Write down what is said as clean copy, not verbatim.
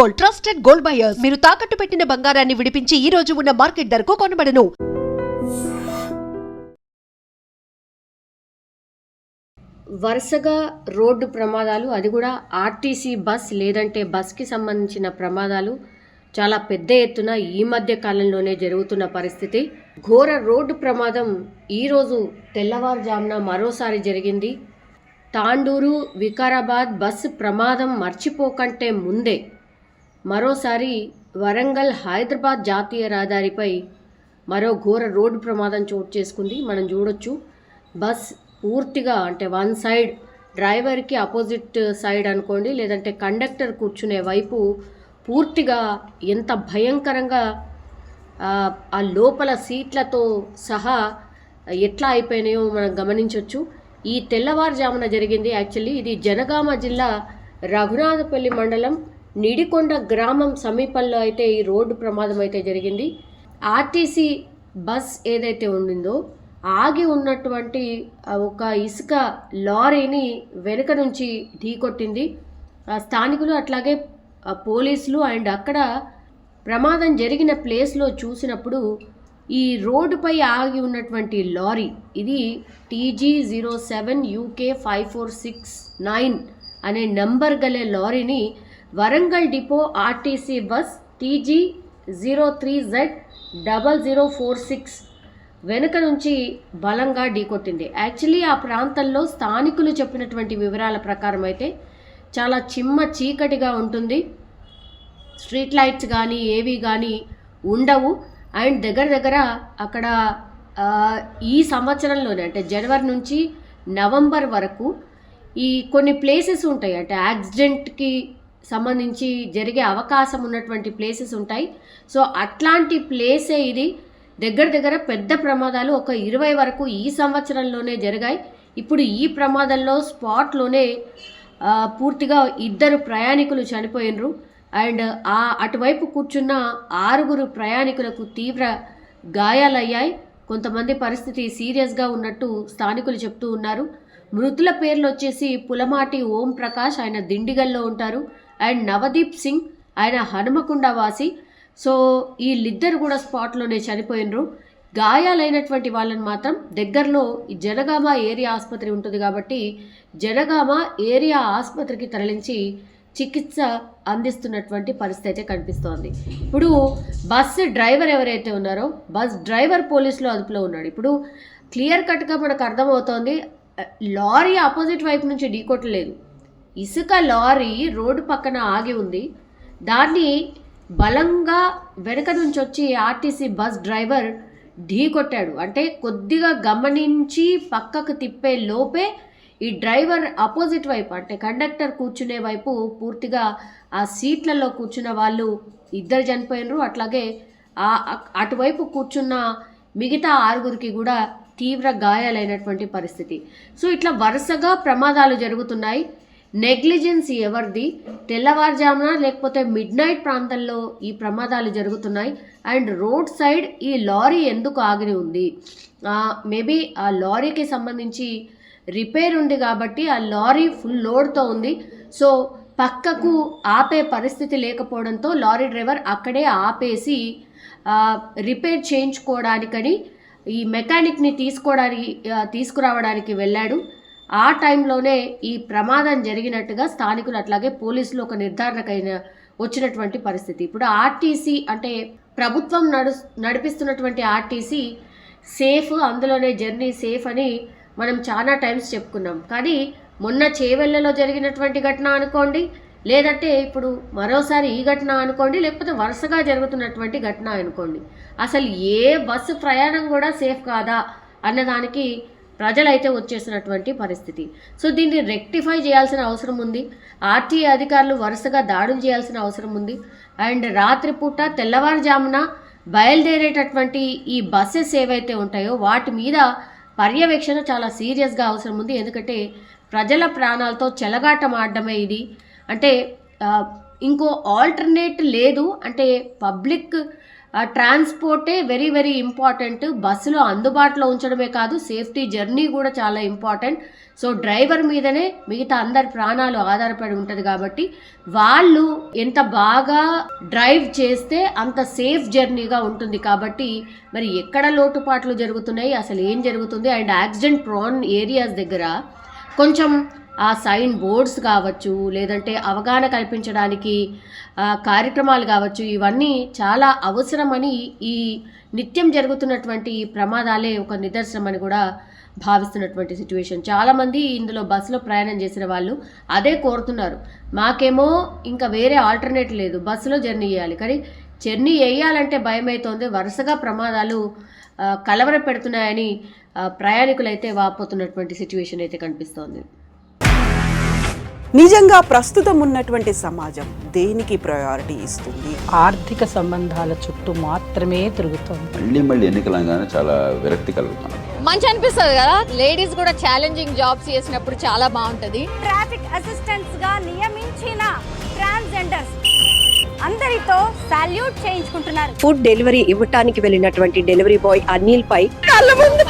Gold, trusted gold buyers. మీరు తాకట్టు పెట్టిన బంగారాన్ని విడిపించి ఈ రోజు ఉన్న మార్కెట్ ధరకు కొనబడను. వరుసగా రోడ్డు ప్రమాదాలు, అది కూడా ఆర్టీసీ బస్ లేదంటే బస్కి సంబంధించిన ప్రమాదాలు చాలా పెద్ద ఎత్తున ఈ మధ్య కాలంలోనే జరుగుతున్న పరిస్థితి. ఘోర రోడ్డు ప్రమాదం ఈరోజు తెల్లవారుజామున మరోసారి జరిగింది. తాండూరు వికారాబాద్ బస్సు ప్రమాదం మర్చిపోకంటే ముందే మరోసారి వరంగల్ హైదరాబాద్ జాతీయ రహదారిపై మరో ఘోర రోడ్డు ప్రమాదం చోటు చేసుకుంది. మనం చూడొచ్చు, బస్ పూర్తిగా అంటే వన్ సైడ్ డ్రైవర్కి అపోజిట్ సైడ్ అనుకోండి, లేదంటే కండక్టర్ కూర్చునే వైపు పూర్తిగా ఎంత భయంకరంగా ఆ లోపల సీట్లతో సహా ఎట్లా అయిపోయినాయో మనం గమనించవచ్చు. ఈ తెల్లవారుజామున జరిగింది. యాక్చువల్లీ ఇది జనగామ జిల్లా రఘునాథపల్లి మండలం నిడికొండ గ్రామం సమీపంలో అయితే ఈ రోడ్డు ప్రమాదం అయితే జరిగింది. ఆర్టీసీ బస్ ఏదైతే ఉండిందో ఆగి ఉన్నటువంటి ఒక ఇసుక లారీని వెనుక నుంచి ఢీకొట్టింది. స్థానికులు అట్లాగే పోలీసులు అండ్ అక్కడ ప్రమాదం జరిగిన ప్లేస్లో చూసినప్పుడు ఈ రోడ్డుపై ఆగి ఉన్నటువంటి లారీ, ఇది TG07 UK 5469 అనే నంబర్ గల లారీని Warangal depot RTC bus TG03Z 0046 వెనుక నుంచి బలంగా ఢీకొట్టింది. యాక్చువల్లీ ఆ ప్రాంతంలో స్థానికులు చెప్పినటువంటి వివరాల ప్రకారం అయితే చాలా చిమ్మ చీకటిగా ఉంటుంది, స్ట్రీట్ లైట్స్ కానీ ఏవి కానీ ఉండవు. అండ్ దగ్గర అక్కడ ఈ సంవత్సరంలోనే అంటే జనవరి నుంచి నవంబర్ వరకు ఈ కొన్ని ప్లేసెస్ ఉంటాయి, అంటే యాక్సిడెంట్కి సంబంధించి జరిగే అవకాశం ఉన్నటువంటి ప్లేసెస్ ఉంటాయి. సో అట్లాంటి ప్లేసే ఇది. దగ్గర పెద్ద ప్రమాదాలు ఒక 20 వరకు ఈ సంవత్సరంలోనే జరిగాయి. ఇప్పుడు ఈ ప్రమాదంలో స్పాట్లోనే పూర్తిగా 2 ప్రయాణికులు చనిపోయినరు. అండ్ అటువైపు కూర్చున్న 6 ప్రయాణికులకు తీవ్ర గాయాలయ్యాయి. కొంతమంది పరిస్థితి సీరియస్గా ఉన్నట్టు స్థానికులు చెప్తూ ఉన్నారు. మృతుల పేర్లు వచ్చేసి పులమాటి ఓం ప్రకాష్, ఆయన దిండిగల్లో ఉంటారు, అండ్ నవదీప్ సింగ్, ఆయన హనుమకొండ వాసి. సో వీళ్ళిద్దరు కూడా స్పాట్లోనే చనిపోయినరు. గాయాలైనటువంటి వాళ్ళని మాత్రం దగ్గరలో జనగామ ఏరియా ఆసుపత్రి ఉంటుంది కాబట్టి జనగామ ఏరియా ఆసుపత్రికి తరలించి చికిత్స అందిస్తున్నటువంటి పరిస్థితి అయితే కనిపిస్తోంది. ఇప్పుడు బస్సు డ్రైవర్ ఎవరైతే ఉన్నారో బస్ డ్రైవర్ పోలీసులో అదుపులో ఉన్నాడు. ఇప్పుడు క్లియర్ కట్గా మనకు అర్థమవుతోంది, లారీ ఆపోజిట్ వైపు నుంచి ఢీకొట్టలేదు, ఇసుక లారీ రోడ్డు పక్కన ఆగి ఉంది, దాన్ని బలంగా వెనక నుంచి వచ్చి ఆర్టీసీ బస్ డ్రైవర్ ఢీకొట్టాడు. అంటే కొద్దిగా గమనించి పక్కకు తిప్పే లోపే ఈ డ్రైవర్ అపోజిట్ వైపు అంటే కండక్టర్ కూర్చునే వైపు పూర్తిగా ఆ సీట్లలో కూర్చున్న వాళ్ళు 2 చనిపోయినరు. అట్లాగే అటువైపు కూర్చున్న మిగతా 6 కూడా తీవ్ర గాయాలైనటువంటి పరిస్థితి. సో ఇట్లా వరుసగా ప్రమాదాలు జరుగుతున్నాయి. నెగ్లిజెన్స్ ఎవరిది? తెల్లవారుజామున లేకపోతే మిడ్ నైట్ ప్రాంతంలో ఈ ప్రమాదాలు జరుగుతున్నాయి. అండ్ రోడ్ సైడ్ ఈ లారీ ఎందుకు ఆగి ఉంది? మేబీ ఆ లారీకి సంబంధించి రిపేర్ ఉంది కాబట్టి ఆ లారీ ఫుల్ లోడ్తో ఉంది. సో పక్కకు ఆపే పరిస్థితి లేకపోవడంతో లారీ డ్రైవర్ అక్కడే ఆపేసి రిపేర్ చేయించుకోవడానికని ఈ మెకానిక్ని తీసుకురావడానికి వెళ్ళాడు. ఆ టైంలోనే ఈ ప్రమాదం జరిగినట్టుగా స్థానికులు అట్లాగే పోలీసులు ఒక నిర్ధారణకైన వచ్చినటువంటి పరిస్థితి. ఇప్పుడు ఆర్టీసీ అంటే ప్రభుత్వం నడిపిస్తున్నటువంటి ఆర్టీసీ సేఫ్, అందులోనే జర్నీ సేఫ్ అని మనం చాలా టైమ్స్ చెప్పుకున్నాం. కానీ మొన్న చేవెళ్ళలో జరిగినటువంటి ఘటన అనుకోండి, లేదంటే ఇప్పుడు మరోసారి ఈ ఘటన అనుకోండి, లేకపోతే వరుసగా జరుగుతున్నటువంటి ఘటన అనుకోండి, అసలు ఏ బస్సు ప్రయాణం కూడా సేఫ్ కాదా అన్నదానికి ప్రజలైతే వచ్చేసినటువంటి పరిస్థితి. సో దీన్ని రెక్టిఫై చేయాల్సిన అవసరం ఉంది. ఆర్టీఏ అధికారులు వరుసగా దాడులు చేయాల్సిన అవసరం ఉంది. అండ్ రాత్రిపూట తెల్లవారుజామున బయలుదేరేటటువంటి ఈ బస్సెస్ ఏవైతే ఉంటాయో వాటి మీద పర్యవేక్షణ చాలా సీరియస్గా అవసరం ఉంది. ఎందుకంటే ప్రజల ప్రాణాలతో చెలగాటం ఆడడమే ఇది. అంటే ఇంకో ఆల్టర్నేట్ లేదు. అంటే పబ్లిక్ ట్రాన్స్పోర్టే వెరీ వెరీ ఇంపార్టెంట్. బస్సులో అందుబాటులో ఉంచడమే కాదు, సేఫ్టీ జర్నీ కూడా చాలా ఇంపార్టెంట్. సో డ్రైవర్ మీదనే మిగతా అందరి ప్రాణాలు ఆధారపడి ఉంటుంది కాబట్టి వాళ్ళు ఎంత బాగా డ్రైవ్ చేస్తే అంత సేఫ్ జర్నీగా ఉంటుంది కాబట్టి మరి ఎక్కడ లోటుపాట్లు జరుగుతున్నాయి, అసలు ఏం జరుగుతుంది, అండ్ యాక్సిడెంట్ ప్రోన్ ఏరియాస్ దగ్గర కొంచెం ఆ సైన్ బోర్డ్స్ కావచ్చు, లేదంటే అవగాహన కల్పించడానికి కార్యక్రమాలు కావచ్చు, ఇవన్నీ చాలా అవసరమని ఈ నిత్యం జరుగుతున్నటువంటి ఈ ప్రమాదాలే ఒక నిదర్శనం అని కూడా భావిస్తున్నటువంటి సిచ్యువేషన్. చాలామంది ఇందులో బస్సులో ప్రయాణం చేసిన వాళ్ళు అదే కోరుతున్నారు. మాకేమో ఇంకా వేరే ఆల్టర్నేట్ లేదు, బస్సులో జర్నీ చేయాలి, కానీ జర్నీ వేయాలంటే భయం అవుతోంది. వరుసగా ప్రమాదాలు కలవర పెడుతున్నాయని ప్రయాణికులైతే వాపోతున్నటువంటి సిచ్యువేషన్ అయితే కనిపిస్తోంది. నిజంగా ప్రస్తుతం ఉన్నటువంటి సమాజం దేనికి ప్రయారిటీ ఇస్తుంది? ఆర్థిక సంబంధాల చుట్టూ మాత్రమే తిరుగుతుంది. మళ్ళీ ఎన్నికలంగానే చాలా విరక్తి కలుగుతాం. మంచి అనిపిస్తుంది కదా, లేడీస్ కూడా ఛాలెంజింగ్ జాబ్స్ చేసినప్పుడు చాలా బాగుంటది. ట్రాఫిక్ అసిస్టెంట్స్ గా నియమించిన ట్రాన్స్జెండర్స్ అందరితో సాల్యూట్ చేయించుకుంటున్నారు. ఫుడ్ డెలివరీ ఇవ్వటానికి వెళ్ళినటువంటి డెలివరీ బాయ్ అనిల్ పై కళ్ళ ముందు